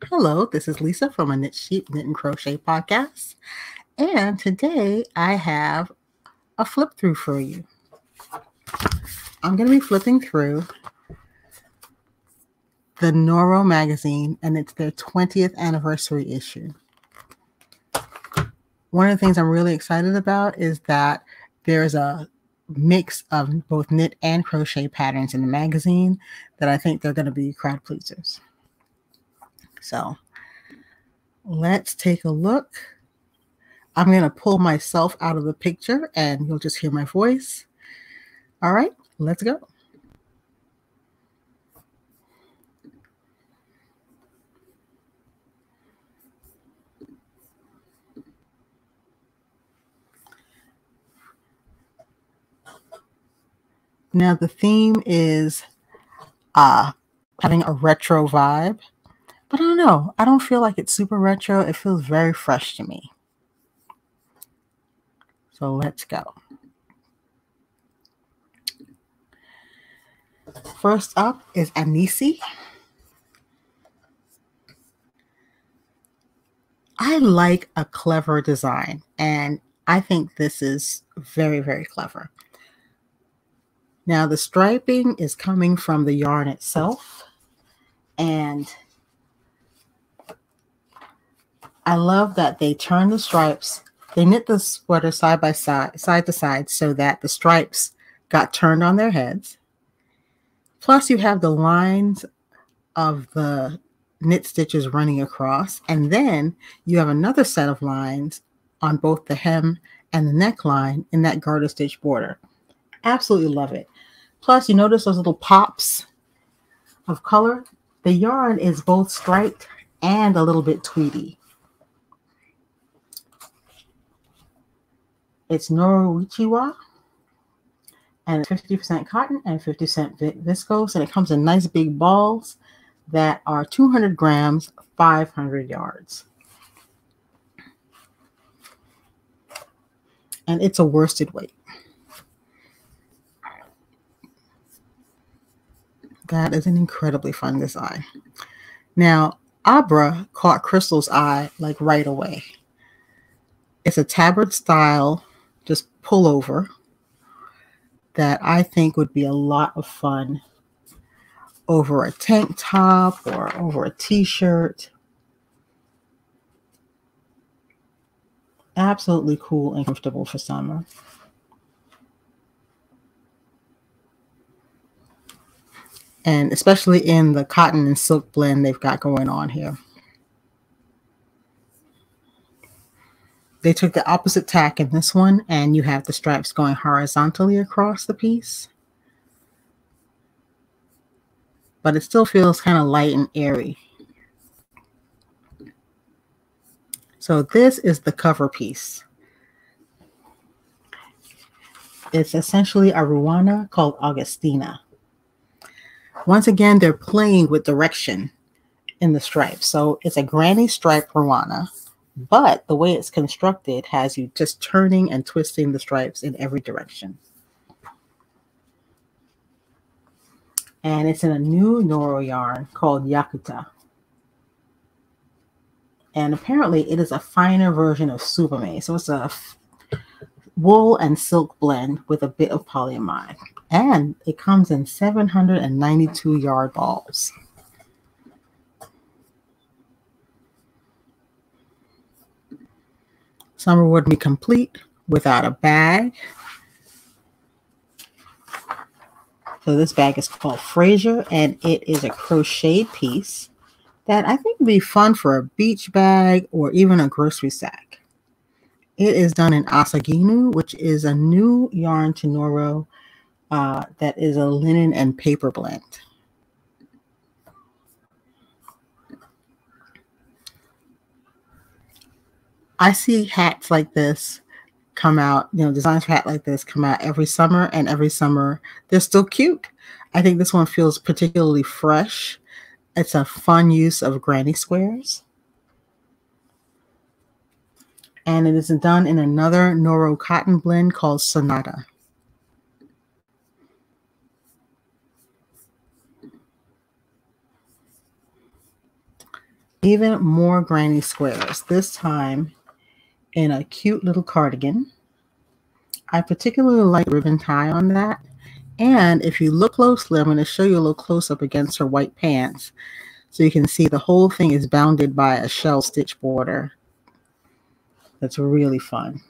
Hello, this is Lisa from a Knit Sheep Knit and Crochet podcast. And today I have a flip through for you. I'm going to be flipping through the Noro Magazine, and it's their 20th anniversary issue. One of the things I'm really excited about is that there's a mix of both knit and crochet patterns in the magazine that I think they're going to be crowd pleasers. So let's take a look. I'm going to pull myself out of the picture and you'll just hear my voice. All right, let's go. Now the theme is having a retro vibe, but I don't know. I don't feel like it's super retro. It feels very fresh to me. So let's go. First up is Anisi. I like a clever design, and I think this is very, very clever. Now the striping is coming from the yarn itself, and I love that they turn the stripes. They knit the sweater side by side, side to side, so that the stripes got turned on their heads. Plus you have the lines of the knit stitches running across, and then you have another set of lines on both the hem and the neckline in that garter stitch border. Absolutely love it. Plus you notice those little pops of color. The yarn is both striped and a little bit tweedy. It's Noro Magazine, and it's 50% cotton and 50% viscose, and it comes in nice big balls that are 200 grams, 500 yards. And it's a worsted weight. That is an incredibly fun design. Now, Abra caught Crystal's eye like right away. It's a tabard style, just pullover, that I think would be a lot of fun over a tank top or over a t-shirt. Absolutely cool and comfortable for summer. And especially in the cotton and silk blend they've got going on here. They took the opposite tack in this one, and you have the stripes going horizontally across the piece. But it still feels kind of light and airy. So this is the cover piece. It's essentially a Ruana called Augustina. Once again, they're playing with direction in the stripes. So it's a granny stripe Ruana, but the way it's constructed has you just turning and twisting the stripes in every direction. And it's in a new Noro yarn called Yakuta. And apparently it is a finer version of Subame. So it's a wool and silk blend with a bit of polyamide. And it comes in 792 yard balls. Summer wouldn't be complete without a bag. So this bag is called Fraser, and it is a crocheted piece that I think would be fun for a beach bag or even a grocery sack. It is done in Asaginu, which is a new yarn to Noro that is a linen and paper blend. I see hats like this come out, designs for hats like this come out every summer, and every summer they're still cute. I think this one feels particularly fresh. It's a fun use of granny squares. And it is done in another Noro cotton blend called Sonata. Even more granny squares, this time in a cute little cardigan. I particularly like ribbon tie on that. And if you look closely, I'm going to show you a little close up against her white pants. So you can see the whole thing is bounded by a shell stitch border. That's really fun.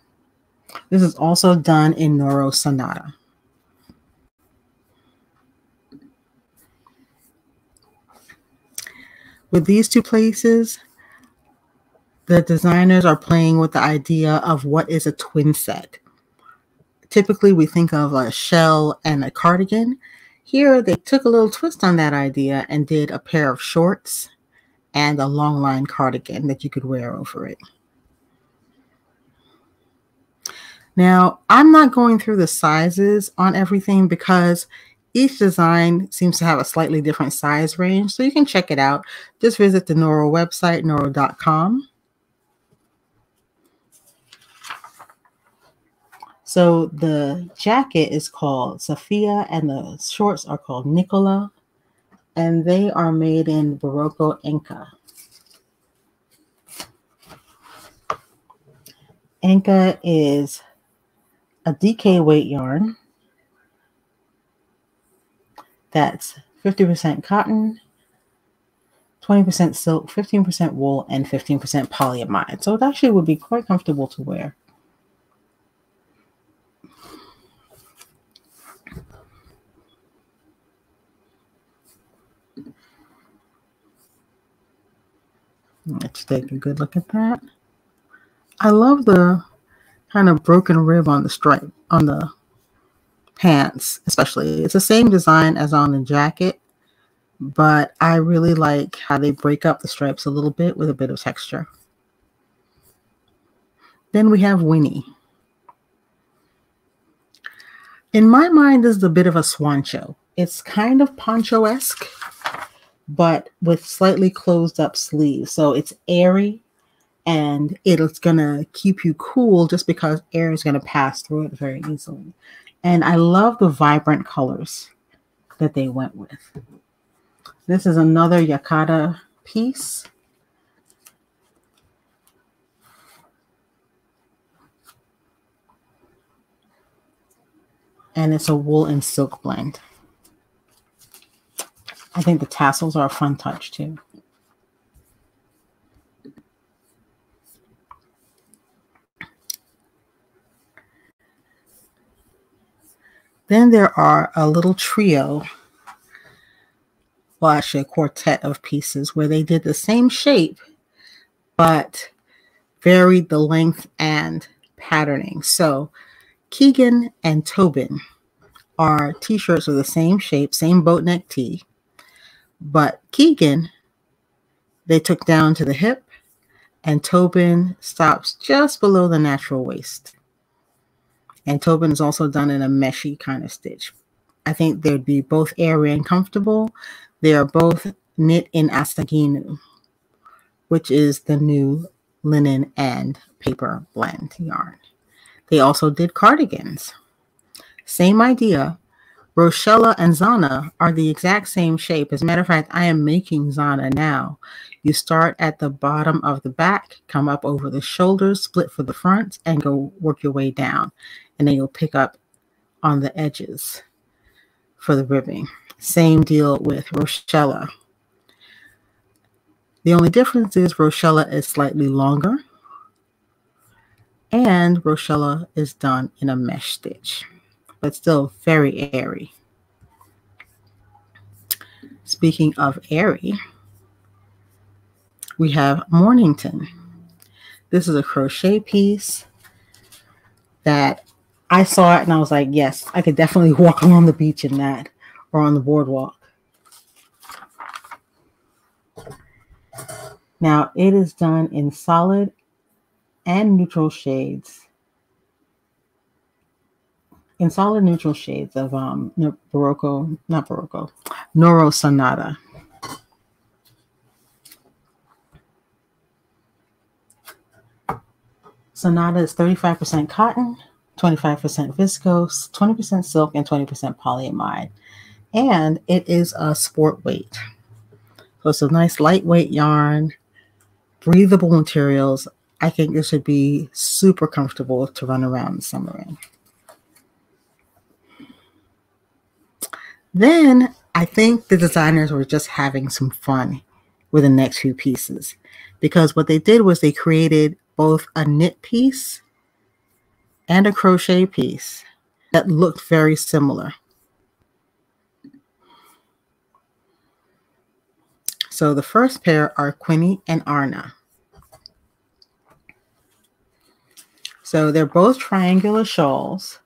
This is also done in Noro Sonata. With these two places, the designers are playing with the idea of what is a twin set. Typically, we think of a shell and a cardigan. Here, they took a little twist on that idea and did a pair of shorts and a long line cardigan that you could wear over it. Now, I'm not going through the sizes on everything because each design seems to have a slightly different size range, so you can check it out. Just visit the Noro website, noro.com. So the jacket is called Sophia and the shorts are called Nicola, and they are made in Barocco Inca. Inca is a DK weight yarn that's 50% cotton, 20% silk, 15% wool, and 15% polyamide. So it actually would be quite comfortable to wear. Let's take a good look at that. I love the kind of broken rib on the stripe, on the pants especially. It's the same design as on the jacket, but I really like how they break up the stripes a little bit with a bit of texture. Then we have Winnie. In my mind, this is a bit of a swancho. It's kind of poncho-esque, but with slightly closed up sleeves. So it's airy and it's going to keep you cool just because air is going to pass through it very easily. And I love the vibrant colors that they went with. This is another yukata piece. And it's a wool and silk blend. I think the tassels are a fun touch too. Then there are a little trio, well, actually a quartet of pieces where they did the same shape, but varied the length and patterning. So Keegan and Tobin are t-shirts with the same shape, same boat neck tee, but Keegan, they took down to the hip, and Tobin stops just below the natural waist. And Tobin is also done in a meshy kind of stitch. I think they'd be both airy and comfortable. They are both knit in asaginu, which is the new linen and paper blend yarn. They also did cardigans. Same idea. Rochella and Zana are the exact same shape. As a matter of fact, I am making Zana now. You start at the bottom of the back, come up over the shoulders, split for the front, and go work your way down. And then you'll pick up on the edges for the ribbing. Same deal with Rochella. The only difference is Rochella is slightly longer, and Rochella is done in a mesh stitch, but still very airy. Speaking of airy, we have Mornington. This is a crochet piece that I saw it and I was like, yes, I could definitely walk along the beach in that or on the boardwalk. Now it is done in solid and neutral shades. In solid neutral shades of Noro Sonata. Sonata is 35% cotton, 25% viscose, 20% silk, and 20% polyamide. And it is a sport weight. So it's a nice lightweight yarn. breathable materials. I think this would be super comfortable to run around in summer in. Then I think the designers were just having some fun with the next few pieces, because what they did was they created both a knit piece and a crochet piece that looked very similar. So the first pair are Quinny and Arna. So they're both triangular shawls.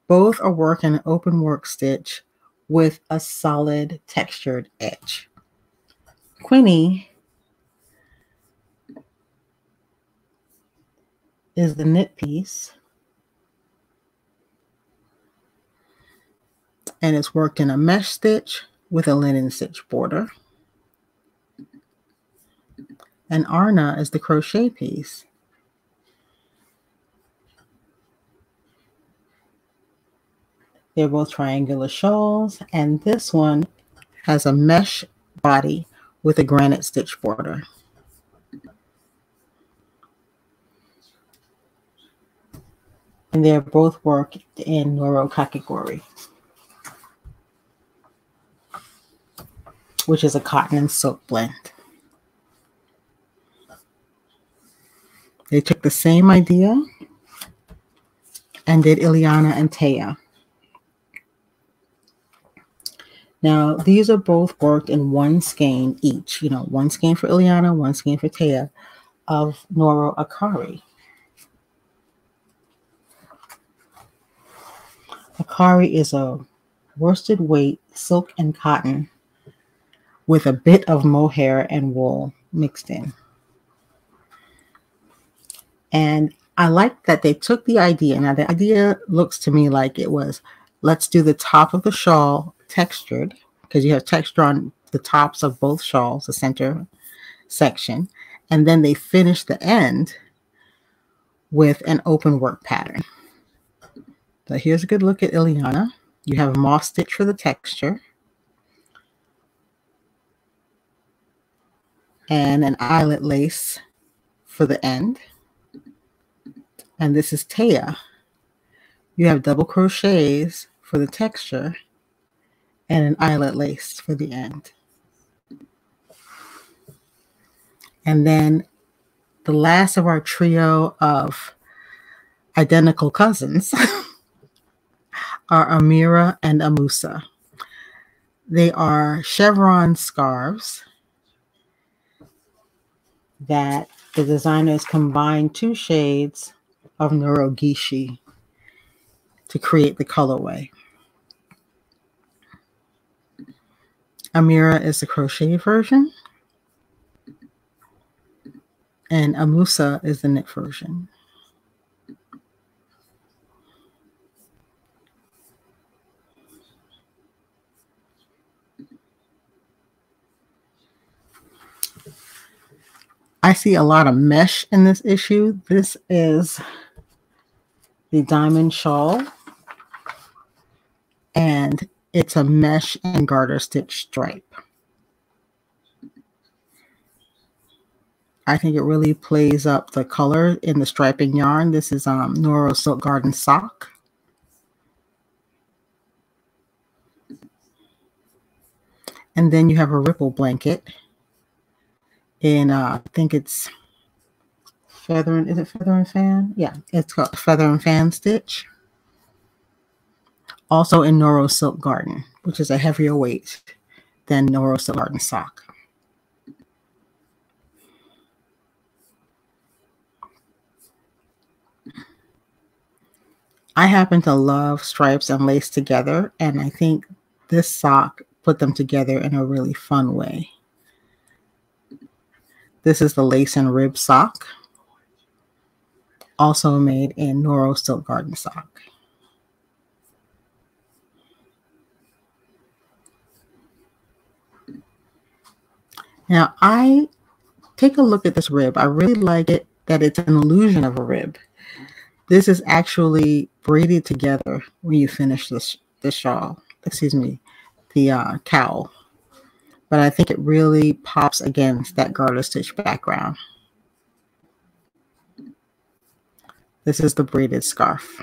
Both are working an open work stitch with a solid textured edge. Quinny is the knit piece, and it's worked in a mesh stitch with a linen stitch border. And Arna is the crochet piece. They're both triangular shawls, and this one has a mesh body with a granite stitch border. And they're both worked in Noro Kakigori, which is a cotton and silk blend. They took the same idea and did Ileana and Taya. Now, these are both worked in one skein each, one skein for Ileana, one skein for Taya, of Noro Akari. Akari is a worsted weight silk and cotton with a bit of mohair and wool mixed in. And I like that they took the idea. Now, the idea looks to me like it was, let's do the top of the shawl textured, because you have texture on the tops of both shawls, the center section. And then they finish the end with an open work pattern. So here's a good look at Ileana. You have a moss stitch for the texture and an eyelet lace for the end. And this is Taya. You have double crochets for the texture and an eyelet lace for the end. And then the last of our trio of identical cousins are Amira and Amusa. They are chevron scarves that the designers combined 2 shades of Noro Gishi to create the colorway. Amira is the crochet version, and Amusa is the knit version. I see a lot of mesh in this issue. This is the diamond shawl, and it's a mesh and garter stitch stripe. I think it really plays up the color in the striping yarn. This is Noro Silk Garden Sock. And then you have a ripple blanket in, I think it's feather and, is it feather and fan? Yeah, it's called feather and fan stitch. Also in Noro Silk Garden, which is a heavier weight than Noro Silk Garden Sock. I happen to love stripes and lace together, and I think this sock put them together in a really fun way. This is the lace and rib sock, also made in Noro Silk Garden Sock. Now, I take a look at this rib. I really like it that it's an illusion of a rib. This is actually braided together when you finish the shawl, excuse me, the cowl. But I think it really pops against that garter stitch background. This is the braided scarf.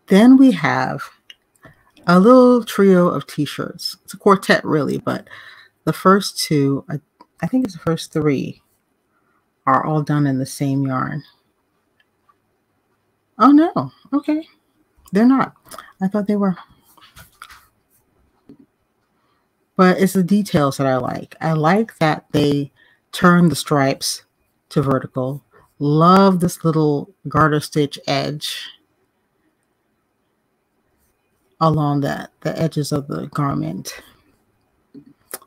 Then we have a little trio of t-shirts. It's a quartet really, but the first two, I think it's the first three, are all done in the same yarn. Oh no, okay. They're not. I thought they were. But it's the details that I like. I like that they turn the stripes to vertical. Love this little garter stitch edge along the edges of the garment.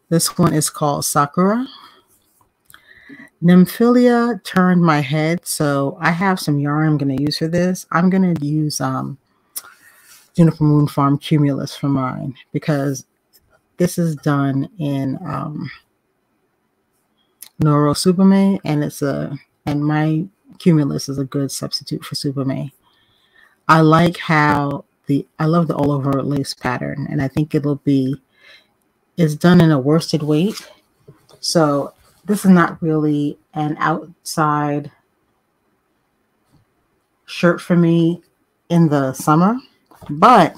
This one is called Sakura. Nymphilia turned my head, so I have some yarn I'm going to use for this. I'm going to use Juniper Moon Farm Cumulus for mine because this is done in Noro Superme, and my Cumulus is a good substitute for Superme. I like how I love the all over lace pattern, and I think it's done in a worsted weight. So this is not really an outside shirt for me in the summer, but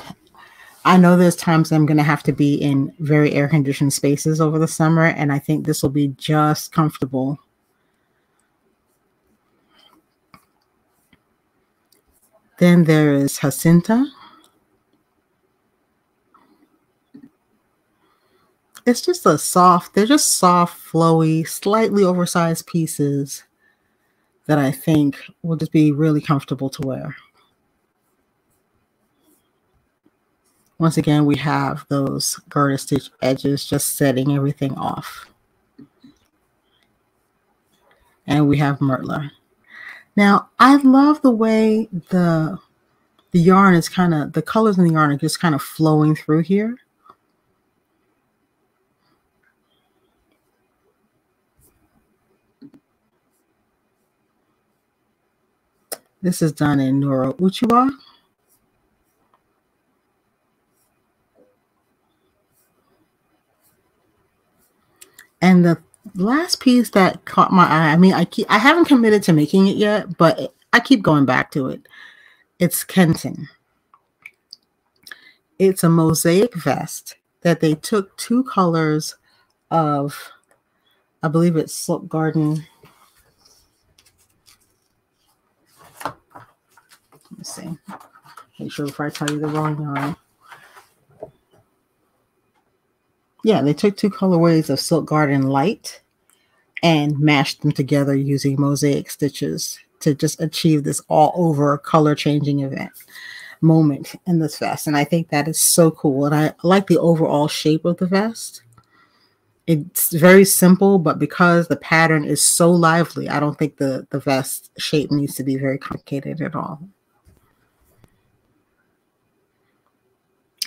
I know there's times I'm going to have to be in very air-conditioned spaces over the summer, and I think this will be just comfortable. Then there is Jacinta. It's just they're just soft, flowy, slightly oversized pieces that I think will just be really comfortable to wear. Once again, we have those garter stitch edges just setting everything off. And we have Myrtler. Now, I love the way the yarn is the colors in the yarn are just kind of flowing through here. This is done in Noro Uchiwa. And the last piece that caught my eye, I mean, I haven't committed to making it yet, but I keep going back to it. It's Kenton. It's a mosaic vest that they took two colors of, I believe it's Silk Garden. Let me see. Make sure before I tell you the wrong yarn. Yeah, they took two colorways of Silk Garden Light and mashed them together using mosaic stitches to just achieve this all over color changing moment in this vest. And I think that is so cool. And I like the overall shape of the vest. It's very simple, but because the pattern is so lively, I don't think the vest shape needs to be very complicated at all.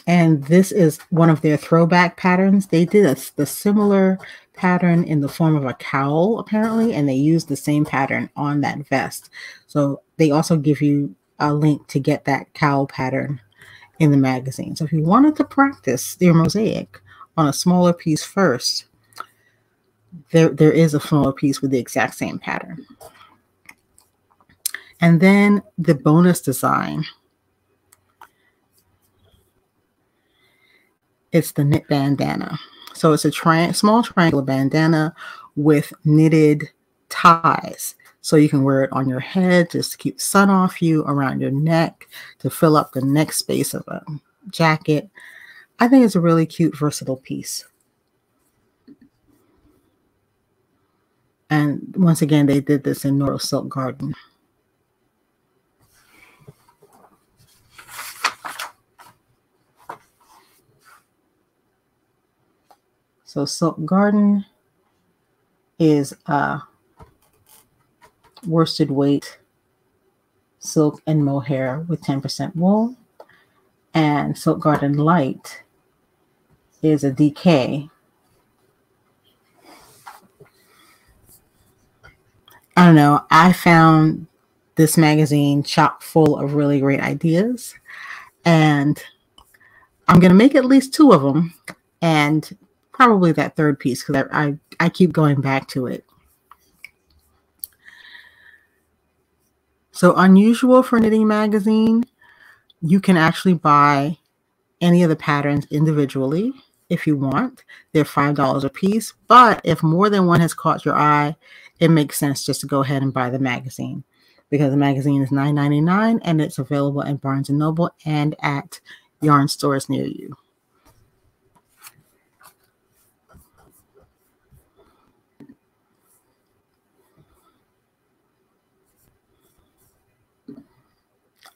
And this is one of their throwback patterns. They did the similar pattern in the form of a cowl, apparently, and they used the same pattern on that vest. So they also give you a link to get that cowl pattern in the magazine. So if you wanted to practice your mosaic on a smaller piece first, there is a smaller piece with the exact same pattern. And then the bonus design. It's the knit bandana. So it's a small triangular bandana with knitted ties. So you can wear it on your head just to keep the sun off you, around your neck, to fill up the neck space of a jacket. I think it's a really cute, versatile piece. And once again, they did this in Noro Silk Garden. So Silk Garden is a worsted weight silk and mohair with 10% wool. And Silk Garden Light is a DK. I don't know. I found this magazine chock full of really great ideas. And I'm going to make at least 2 of them, and probably that third piece because I keep going back to it. So Unusual for Knitting Magazine, you can actually buy any of the patterns individually if you want. They're $5 a piece, but if more than one has caught your eye, it makes sense just to go ahead and buy the magazine, because the magazine is $9.99 and it's available at Barnes & Noble and at yarn stores near you.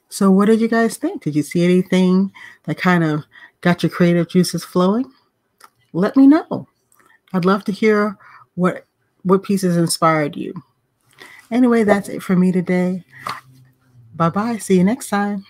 So what did you guys think? Did you see anything that kind of got your creative juices flowing? Let me know. I'd love to hear what pieces inspired you. Anyway, that's it for me today. Bye-bye. See you next time.